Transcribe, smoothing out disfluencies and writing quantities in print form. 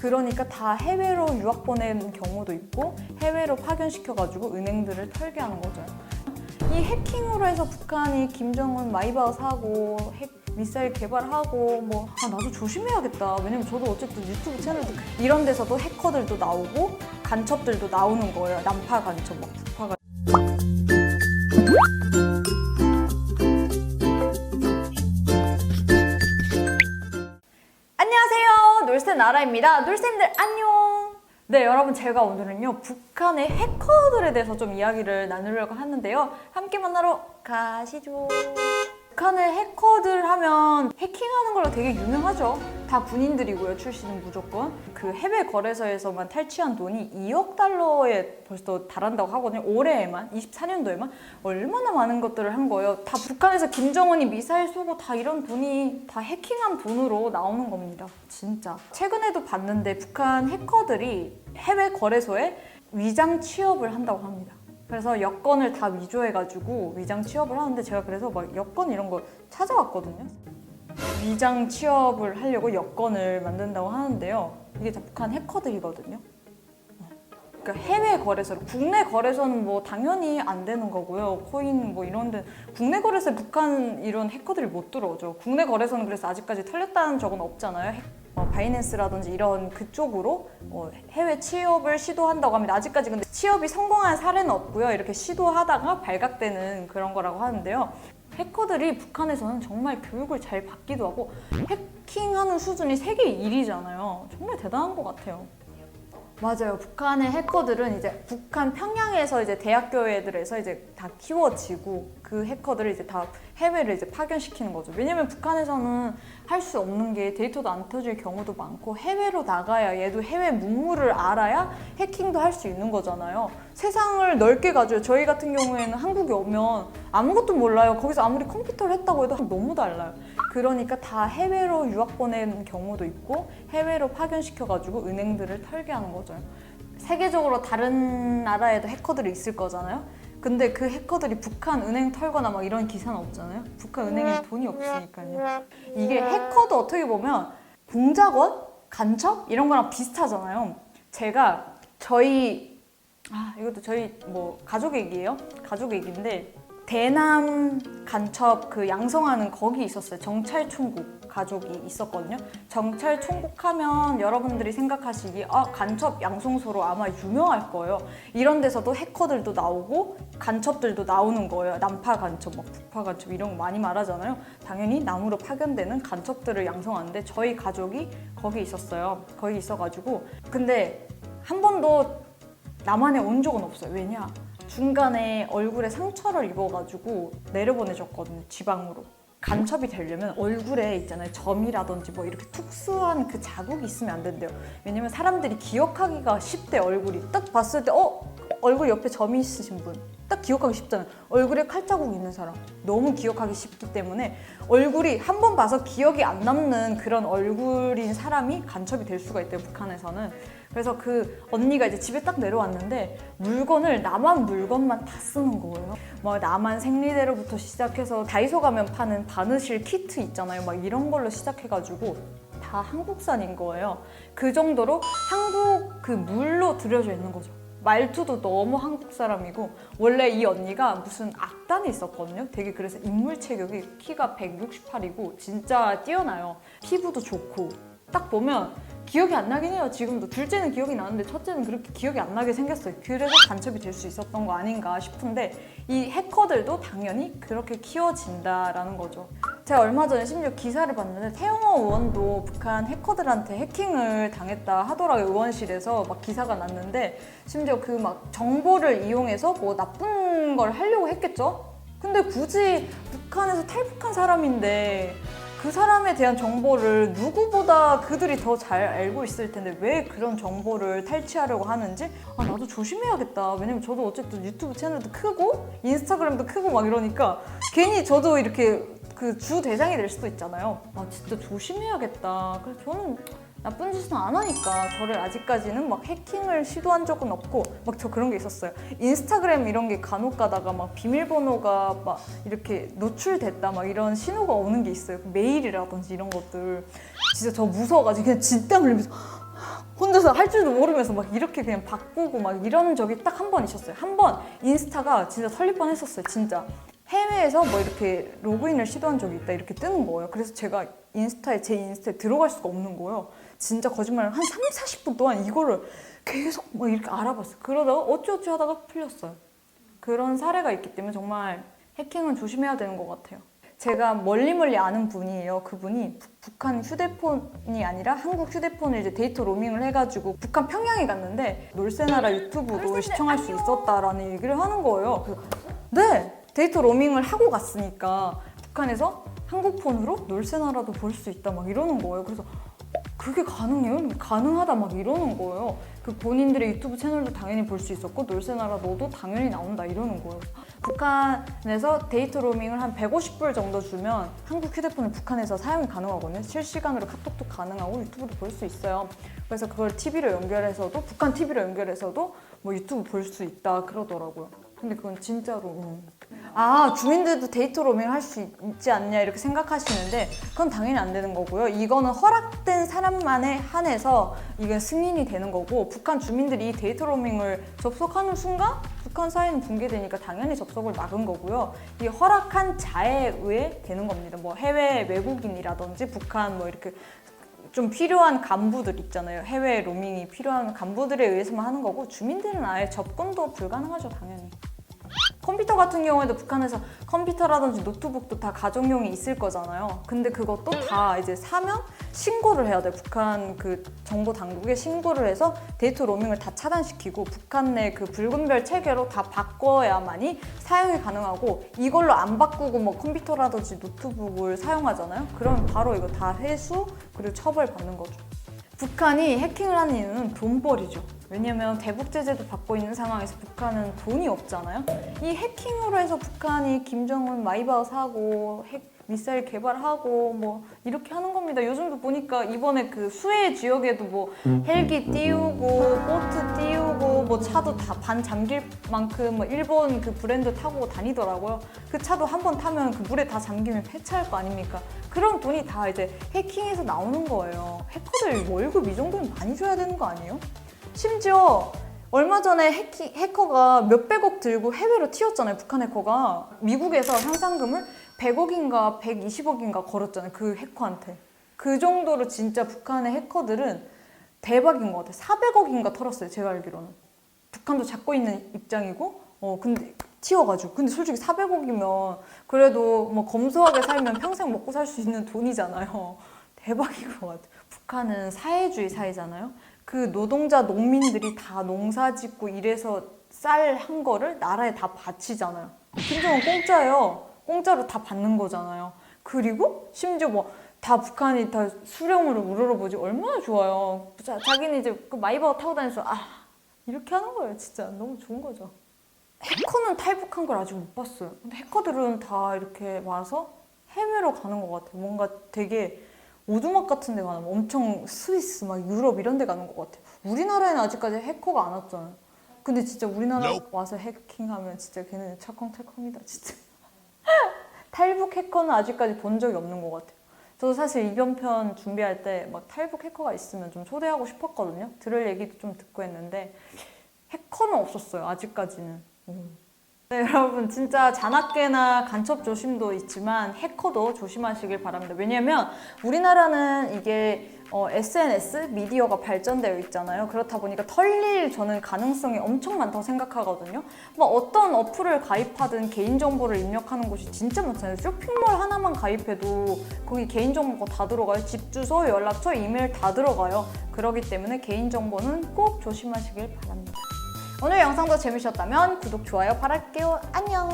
그러니까 다 해외로 유학 보내는 경우도 있고 해외로 파견시켜가지고 은행들을 털게 하는 거죠. 이 해킹으로 해서 북한이 김정은 마이바흐 사고 미사일 개발하고 나도 조심해야겠다. 왜냐면 저도 어쨌든 유튜브 채널도 이런 데서도 해커들도 나오고 간첩들도 나오는 거예요. 남파 간첩, 북파 간첩. 안녕하세요. 놀쌤 나라입니다. 놀쌤들 안녕. 네, 여러분 제가 오늘은요 북한의 해커들에 대해서 좀 이야기를 나누려고 하는데요. 함께 만나러 가시죠. 북한의 해커들 하면 해킹하는 걸로 되게 유명하죠. 다 군인들이고요. 출신은 무조건. 그 해외 거래소에서만 탈취한 돈이 2억 달러에 벌써 달한다고 하거든요. 올해에만, 24년도에만 얼마나 많은 것들을 한 거예요. 다 북한에서 김정은이 미사일 쏘고 다 이런 돈이 다 해킹한 돈으로 나오는 겁니다. 진짜. 최근에도 봤는데 북한 해커들이 해외 거래소에 위장 취업을 한다고 합니다. 그래서 여권을 다 위조해가지고 위장 취업을 하는데 제가 그래서 막 여권 이런 거 찾아왔거든요. 위장 취업을 하려고 여권을 만든다고 하는데요. 이게 다 북한 해커들이거든요. 그러니까 해외 거래소로, 국내 거래소는 뭐 당연히 안 되는 거고요. 코인 뭐 이런 데 국내 거래소에 북한 이런 해커들이 못 들어오죠. 국내 거래소는 그래서 아직까지 털렸다는 적은 없잖아요. 바이낸스라든지 이런 그쪽으로 해외 취업을 시도한다고 합니다. 아직까지 근데 취업이 성공한 사례는 없고요. 이렇게 시도하다가 발각되는 그런 거라고 하는데요. 해커들이 북한에서는 정말 교육을 잘 받기도 하고 해킹하는 수준이 세계 1위잖아요. 정말 대단한 것 같아요. 맞아요. 북한의 해커들은 이제 북한 평양에서 이제 대학교 애들에서 이제 다 키워지고 그 해커들을 이제 다 해외를 이제 파견시키는 거죠. 왜냐면 북한에서는 할 수 없는 게 데이터도 안 터질 경우도 많고 해외로 나가야 얘도 해외 문물을 알아야 해킹도 할 수 있는 거잖아요. 세상을 넓게 가져요. 저희 같은 경우에는 한국에 오면 아무것도 몰라요. 거기서 아무리 컴퓨터를 했다고 해도 너무 달라요. 그러니까 다 해외로 유학 보내는 경우도 있고 해외로 파견시켜가지고 은행들을 털게 하는 거죠. 세계적으로 다른 나라에도 해커들이 있을 거잖아요. 근데 그 해커들이 북한 은행 털거나 막 이런 기사는 없잖아요. 북한 은행에 돈이 없으니까요. 이게 해커도 어떻게 보면 공작원? 간첩? 이런 거랑 비슷하잖아요. 제가 이것도 저희 뭐 가족 얘기예요. 가족 얘기인데 대남 간첩 그 양성하는 거기 있었어요. 정찰총국 가족이 있었거든요. 정찰총국 하면 여러분들이 생각하시기에 간첩 양성소로 아마 유명할 거예요. 이런 데서도 해커들도 나오고 간첩들도 나오는 거예요. 남파 간첩, 북파 간첩 이런 거 많이 말하잖아요. 당연히 남으로 파견되는 간첩들을 양성하는데 저희 가족이 거기 있었어요. 거기 있어가지고 근데 한 번도 남한에 온 적은 없어요. 왜냐? 중간에 얼굴에 상처를 입어가지고 내려보내줬거든요. 지방으로. 간첩이 되려면 얼굴에 있잖아요. 점이라든지 뭐 이렇게 특수한 그 자국이 있으면 안 된대요. 왜냐면 사람들이 기억하기가 쉽대. 얼굴이 딱 봤을 때 얼굴 옆에 점이 있으신 분 딱 기억하기 쉽잖아요. 얼굴에 칼자국 있는 사람 너무 기억하기 쉽기 때문에 얼굴이 한 번 봐서 기억이 안 남는 그런 얼굴인 사람이 간첩이 될 수가 있대요. 북한에서는. 그래서 그 언니가 이제 집에 딱 내려왔는데 물건을 남한 물건만 다 쓰는 거예요. 막 남한 생리대로부터 시작해서 다이소 가면 파는 바느실 키트 있잖아요. 막 이런 걸로 시작해가지고 다 한국산인 거예요. 그 정도로 한국 그 물로 들여져 있는 거죠. 말투도 너무 한국 사람이고 원래 이 언니가 무슨 악단에 있었거든요. 되게 그래서 인물 체격이 키가 168이고 진짜 뛰어나요. 피부도 좋고 딱 보면 기억이 안 나긴 해요. 지금도 둘째는 기억이 나는데 첫째는 그렇게 기억이 안 나게 생겼어요. 그래서 간첩이 될 수 있었던 거 아닌가 싶은데 이 해커들도 당연히 그렇게 키워진다라는 거죠. 제가 얼마 전에 심지어 기사를 봤는데 태영호 의원도 북한 해커들한테 해킹을 당했다 하더라고요. 의원실에서 막 기사가 났는데 심지어 그 막 정보를 이용해서 뭐 나쁜 걸 하려고 했겠죠? 근데 굳이 북한에서 탈북한 사람인데 그 사람에 대한 정보를 누구보다 그들이 더 잘 알고 있을 텐데 왜 그런 정보를 탈취하려고 하는지 나도 조심해야겠다. 왜냐면 저도 어쨌든 유튜브 채널도 크고 인스타그램도 크고 막 이러니까 괜히 저도 이렇게 그 주 대상이 될 수도 있잖아요. 진짜 조심해야겠다. 그래서 저는 나쁜 짓은 안 하니까 저를 아직까지는 막 해킹을 시도한 적은 없고 막 저 그런 게 있었어요. 인스타그램 이런 게 간혹 가다가 막 비밀번호가 막 이렇게 노출됐다 막 이런 신호가 오는 게 있어요. 메일이라든지 이런 것들 진짜 저 무서워가지고 그냥 진땀 흘리면서 혼자서 할 줄도 모르면서 막 이렇게 그냥 바꾸고 막 이런 적이 딱 한 번 있었어요. 한 번 인스타가 진짜 털릴 뻔 했었어요. 진짜. 해외에서 뭐 이렇게 로그인을 시도한 적이 있다 이렇게 뜨는 거예요. 그래서 제가 제 인스타에 들어갈 수가 없는 거예요. 진짜 거짓말을 한 3, 40분 동안 이거를 계속 막 이렇게 알아봤어요. 그러다가 어찌어찌 하다가 풀렸어요. 그런 사례가 있기 때문에 정말 해킹은 조심해야 되는 것 같아요. 제가 멀리 아는 분이에요. 그분이 북한 휴대폰이 아니라 한국 휴대폰을 이제 데이터 로밍을 해가지고 북한 평양에 갔는데 놀세나라 유튜브도 시청할 수 있었다라는 얘기를 하는 거예요. 그래서 네! 데이터 로밍을 하고 갔으니까 북한에서 한국 폰으로 놀세나라도 볼 수 있다 막 이러는 거예요. 그래서 그게 가능해요? 가능하다 막 이러는 거예요. 그 본인들의 유튜브 채널도 당연히 볼 수 있었고 놀세나라 너도 당연히 나온다 이러는 거예요. 북한에서 데이터 로밍을 한 150불 정도 주면 한국 휴대폰을 북한에서 사용이 가능하거든요. 실시간으로 카톡도 가능하고 유튜브도 볼 수 있어요. 그래서 그걸 TV로 연결해서도 북한 TV로 연결해서도 뭐 유튜브 볼 수 있다 그러더라고요. 근데 그건 진짜로 주민들도 데이터 로밍을 할 수 있지 않냐 이렇게 생각하시는데 그건 당연히 안 되는 거고요. 이거는 허락된 사람만에 한해서 이건 승인이 되는 거고 북한 주민들이 데이터 로밍을 접속하는 순간 북한 사이는 붕괴되니까 당연히 접속을 막은 거고요. 이 허락한 자에 의해 되는 겁니다. 뭐 해외 외국인이라든지 북한 뭐 이렇게 좀 필요한 간부들 있잖아요. 해외 로밍이 필요한 간부들에 의해서만 하는 거고 주민들은 아예 접근도 불가능하죠, 당연히. 컴퓨터 같은 경우에도 북한에서 컴퓨터라든지 노트북도 다 가정용이 있을 거잖아요. 근데 그것도 다 이제 사면 신고를 해야 돼요. 북한 그 정보 당국에 신고를 해서 데이터 로밍을 다 차단시키고 북한 내 그 붉은별 체계로 다 바꿔야만이 사용이 가능하고 이걸로 안 바꾸고 뭐 컴퓨터라든지 노트북을 사용하잖아요. 그럼 바로 이거 다 회수 그리고 처벌받는 거죠. 북한이 해킹을 하는 이유는 돈벌이죠. 왜냐면 대북 제재도 받고 있는 상황에서 북한은 돈이 없잖아요. 이 해킹으로 해서 북한이 김정은 마이바흐 사고 미사일 개발하고 뭐 이렇게 하는 겁니다. 요즘도 보니까 이번에 그 수해 지역에도 뭐 헬기 띄우고 보트 띄우고 뭐 차도 다 반 잠길 만큼 뭐 일본 그 브랜드 타고 다니더라고요. 그 차도 한 번 타면 그 물에 다 잠기면 폐차할 거 아닙니까? 그런 돈이 다 이제 해킹에서 나오는 거예요. 해커들 월급 이 정도는 많이 줘야 되는 거 아니에요? 심지어 얼마 전에 해커가 몇백억 들고 해외로 튀었잖아요. 북한 해커가. 미국에서 현상금을 100억인가 120억인가 걸었잖아요. 그 해커한테. 그 정도로 진짜 북한의 해커들은 대박인 것 같아요. 400억인가 털었어요. 제가 알기로는. 북한도 잡고 있는 입장이고 근데 튀어가지고. 근데 솔직히 400억이면 그래도 뭐 검소하게 살면 평생 먹고 살 수 있는 돈이잖아요. 대박인 것 같아요. 북한은 사회주의 사회잖아요. 그 노동자 농민들이 다 농사 짓고 이래서 쌀 한 거를 나라에 다 바치잖아요. 김정은 공짜예요. 공짜로 다 받는 거잖아요. 그리고 심지어 뭐 다 북한이 다 수령으로 우러러보지 얼마나 좋아요. 자기는 이제 그 마이바흐 타고 다니면서 이렇게 하는 거예요. 진짜 너무 좋은 거죠. 해커는 탈북한 걸 아직 못 봤어요. 근데 해커들은 다 이렇게 와서 해외로 가는 것 같아요. 뭔가 되게 오두막 같은 데 가는 엄청 스위스, 막 유럽 이런 데 가는 것 같아요. 우리나라에는 아직까지 해커가 안 왔잖아요. 근데 진짜 우리나라 와서 해킹하면 진짜 걔는 찰컹찰컹이다 진짜. 탈북 해커는 아직까지 본 적이 없는 것 같아요. 저도 사실 이번 준비할 때 막 탈북 해커가 있으면 좀 초대하고 싶었거든요. 들을 얘기도 좀 듣고 했는데 해커는 없었어요. 아직까지는. 네, 여러분 진짜 잔악계나 간첩 조심도 있지만 해커도 조심하시길 바랍니다. 왜냐면 우리나라는 이게 SNS 미디어가 발전되어 있잖아요. 그렇다 보니까 털릴 저는 가능성이 엄청 많다고 생각하거든요. 뭐 어떤 어플을 가입하든 개인정보를 입력하는 곳이 진짜 많잖아요. 쇼핑몰 하나만 가입해도 거기 개인정보가 다 들어가요. 집 주소, 연락처, 이메일 다 들어가요. 그렇기 때문에 개인정보는 꼭 조심하시길 바랍니다. 오늘 영상도 재밌으셨다면 구독, 좋아요 바랄게요. 안녕.